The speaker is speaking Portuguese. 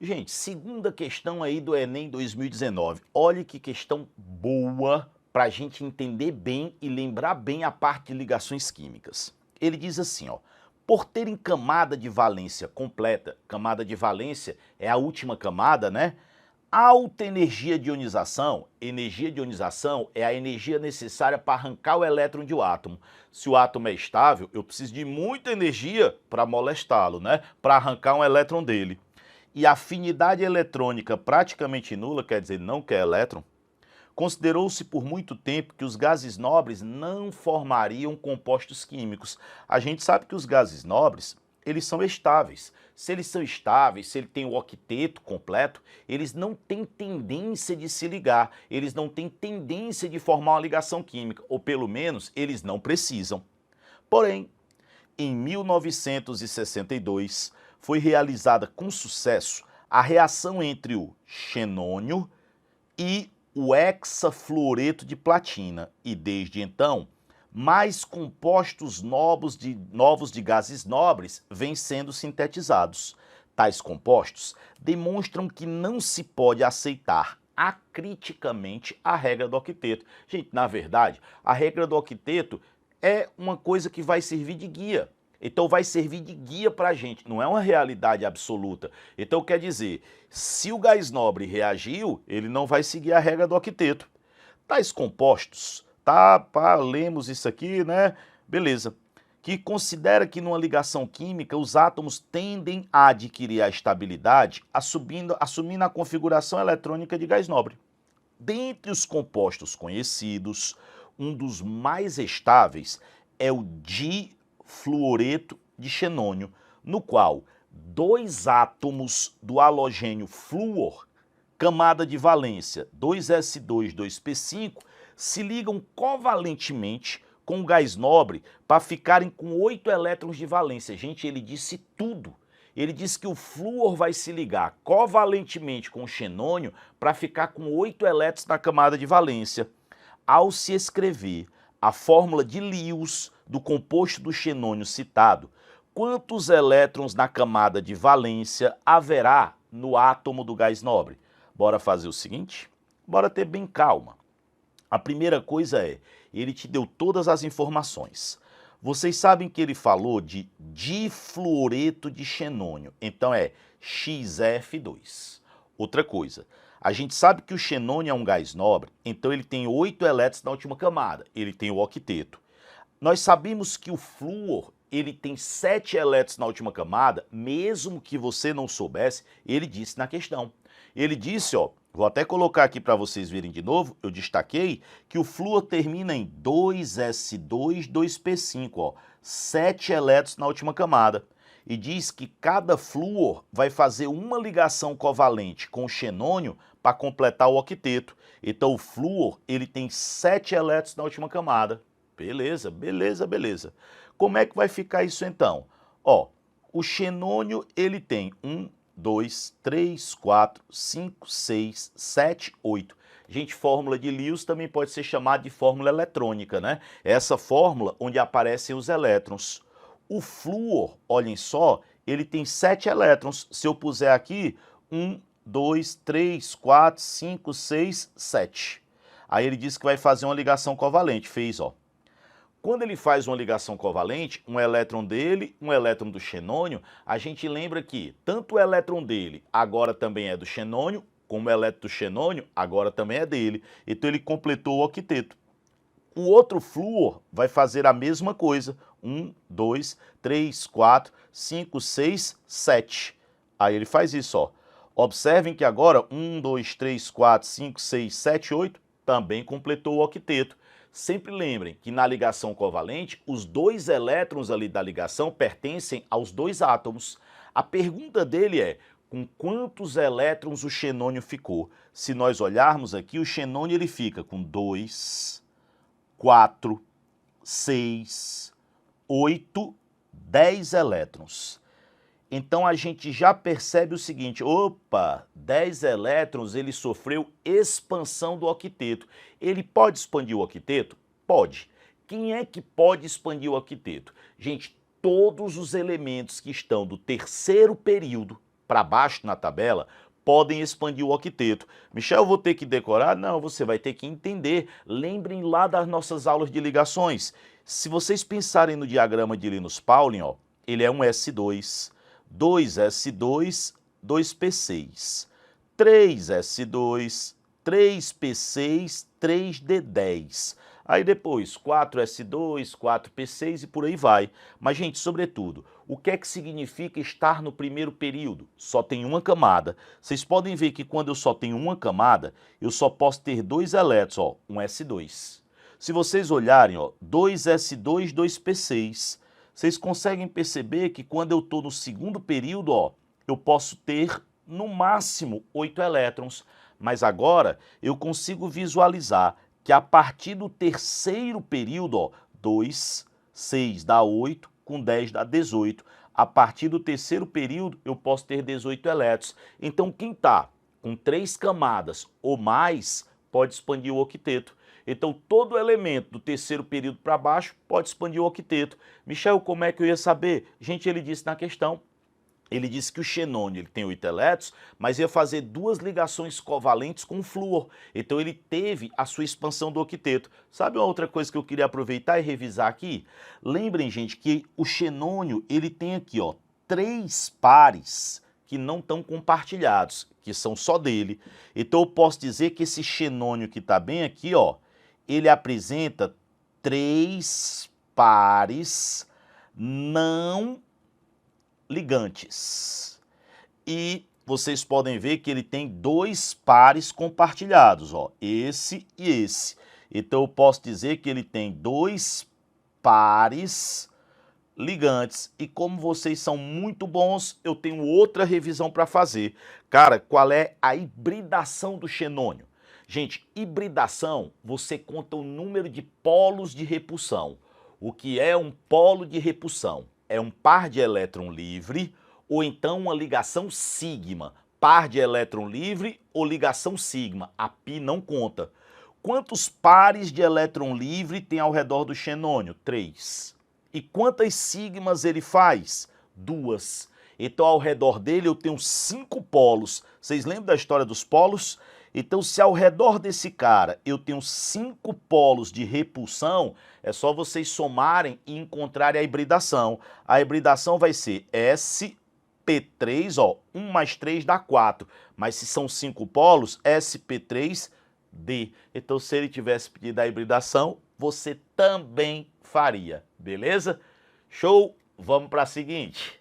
Gente, segunda questão aí do Enem 2019. Olha que questão boa para a gente entender bem e lembrar bem a parte de ligações químicas. Ele diz assim, ó, por terem camada de valência completa, camada de valência é a última camada, né? Alta energia de ionização é a energia necessária para arrancar o elétron de um átomo. Se o átomo é estável, eu preciso de muita energia para molestá-lo, né? Para arrancar um elétron dele. E afinidade eletrônica praticamente nula, quer dizer, não quer elétron, considerou-se por muito tempo que os gases nobres não formariam compostos químicos. A gente sabe que os gases nobres, eles são estáveis. Se eles são estáveis, se ele tem o octeto completo, eles não têm tendência de se ligar, eles não têm tendência de formar uma ligação química, ou pelo menos eles não precisam. Porém, em 1962, foi realizada com sucesso a reação entre o xenônio e o hexafluoreto de platina, e desde então, mais compostos novos de gases nobres vêm sendo sintetizados. Tais compostos demonstram que não se pode aceitar acriticamente a regra do octeto. Gente, na verdade, a regra do octeto é uma coisa que vai servir de guia. Então vai servir de guia para a gente, não é uma realidade absoluta. Então quer dizer, se o gás nobre reagiu, ele não vai seguir a regra do octeto. Tais compostos, lemos isso aqui, né? Beleza. Que considera que numa ligação química os átomos tendem a adquirir a estabilidade assumindo a configuração eletrônica de gás nobre. Dentre os compostos conhecidos, um dos mais estáveis é o difluoreto de xenônio, no qual dois átomos do halogênio flúor, camada de valência 2s2, 2p5, se ligam covalentemente com o gás nobre para ficarem com 8 elétrons de valência. Gente, ele disse tudo. Ele disse que o flúor vai se ligar covalentemente com o xenônio para ficar com 8 elétrons na camada de valência. Ao se escrever a fórmula de Lewis do composto do xenônio citado, quantos elétrons na camada de valência haverá no átomo do gás nobre? Bora fazer o seguinte? Bora ter bem calma. A primeira coisa é, ele te deu todas as informações. Vocês sabem que ele falou de difluoreto de xenônio, então é XF2. Outra coisa, a gente sabe que o xenônio é um gás nobre, então ele tem 8 elétrons na última camada, ele tem o octeto. Nós sabemos que o flúor, ele tem 7 elétrons na última camada, mesmo que você não soubesse, ele disse na questão. Ele disse, ó, vou até colocar aqui para vocês verem de novo, eu destaquei que o flúor termina em 2s2, 2p5, ó, 7 elétrons na última camada. E diz que cada flúor vai fazer uma ligação covalente com o xenônio para completar o octeto. Então o flúor, ele tem 7 elétrons na última camada. Beleza, beleza, beleza. Como é que vai ficar isso então? Ó, o xenônio, ele tem 1, 2, 3, 4, 5, 6, 7, 8. Gente, fórmula de Lewis também pode ser chamada de fórmula eletrônica, né? Essa fórmula onde aparecem os elétrons. O flúor, olhem só, ele tem 7 elétrons. Se eu puser aqui, 1, 2, 3, 4, 5, 6, 7. Aí ele disse que vai fazer uma ligação covalente. Fez, ó. Quando ele faz uma ligação covalente, um elétron dele, um elétron do xenônio, a gente lembra que tanto o elétron dele agora também é do xenônio, como o elétron do xenônio agora também é dele. Então ele completou o octeto. O outro flúor vai fazer a mesma coisa. 1, 2, 3, 4, 5, 6, 7. Aí ele faz isso, ó. Observem que agora 1, 2, 3, 4, 5, 6, 7, 8 também completou o octeto. Sempre lembrem que na ligação covalente, os dois elétrons ali da ligação pertencem aos dois átomos. A pergunta dele é, com quantos elétrons o xenônio ficou? Se nós olharmos aqui, o xenônio ele fica com 2, 4, 6, 8, 10 elétrons. Então a gente já percebe o seguinte, opa, 10 elétrons, ele sofreu expansão do octeto. Ele pode expandir o octeto? Pode. Quem é que pode expandir o octeto? Gente, todos os elementos que estão do terceiro período para baixo na tabela, podem expandir o octeto. Michel, eu vou ter que decorar? Não, você vai ter que entender. Lembrem lá das nossas aulas de ligações. Se vocês pensarem no diagrama de Linus Pauling, ó, ele é um S2, 2S2, 2P6, 3S2, 3P6, 3D10. Aí depois 4S2, 4P6 e por aí vai. Mas, gente, sobretudo, o que é que significa estar no primeiro período? Só tem uma camada. Vocês podem ver que quando eu só tenho uma camada, eu só posso ter dois elétrons, ó, um S2. Se vocês olharem, ó, 2S2, 2P6, vocês conseguem perceber que quando eu estou no segundo período, ó, eu posso ter no máximo 8 elétrons. Mas agora eu consigo visualizar que a partir do terceiro período, ó, 2, 6 dá 8, com 10 dá 18. A partir do terceiro período eu posso ter 18 elétrons. Então quem está com 3 camadas ou mais pode expandir o octeto. Então todo elemento do terceiro período para baixo pode expandir o octeto. Michel, como é que eu ia saber? Gente, ele disse na questão. Ele disse que o xenônio ele tem 8 elétrons, mas ia fazer 2 ligações covalentes com o flúor. Então ele teve a sua expansão do octeto. Sabe uma outra coisa que eu queria aproveitar e revisar aqui? Lembrem, gente, que o xenônio ele tem aqui, ó, 3 pares que não estão compartilhados, que são só dele. Então eu posso dizer que esse xenônio que está bem aqui, ó, ele apresenta 3 pares não ligantes. E vocês podem ver que ele tem 2 pares compartilhados, ó, esse e esse. Então eu posso dizer que ele tem 2 pares ligantes. E como vocês são muito bons, eu tenho outra revisão para fazer. Cara, qual é a hibridação do xenônio? Gente, hibridação, você conta o número de polos de repulsão. O que é um polo de repulsão? É um par de elétron livre ou então uma ligação sigma. Par de elétron livre ou ligação sigma. A π não conta. Quantos pares de elétron livre tem ao redor do xenônio? 3. E quantas sigmas ele faz? 2. Então ao redor dele eu tenho 5 polos. Vocês lembram da história dos polos? Então, se ao redor desse cara eu tenho 5 polos de repulsão, é só vocês somarem e encontrarem a hibridação. A hibridação vai ser sp3, ó, 1 mais 3 dá 4. Mas se são 5 polos, sp3d. Então, se ele tivesse pedido a hibridação, você também faria, beleza? Show? Vamos para a seguinte.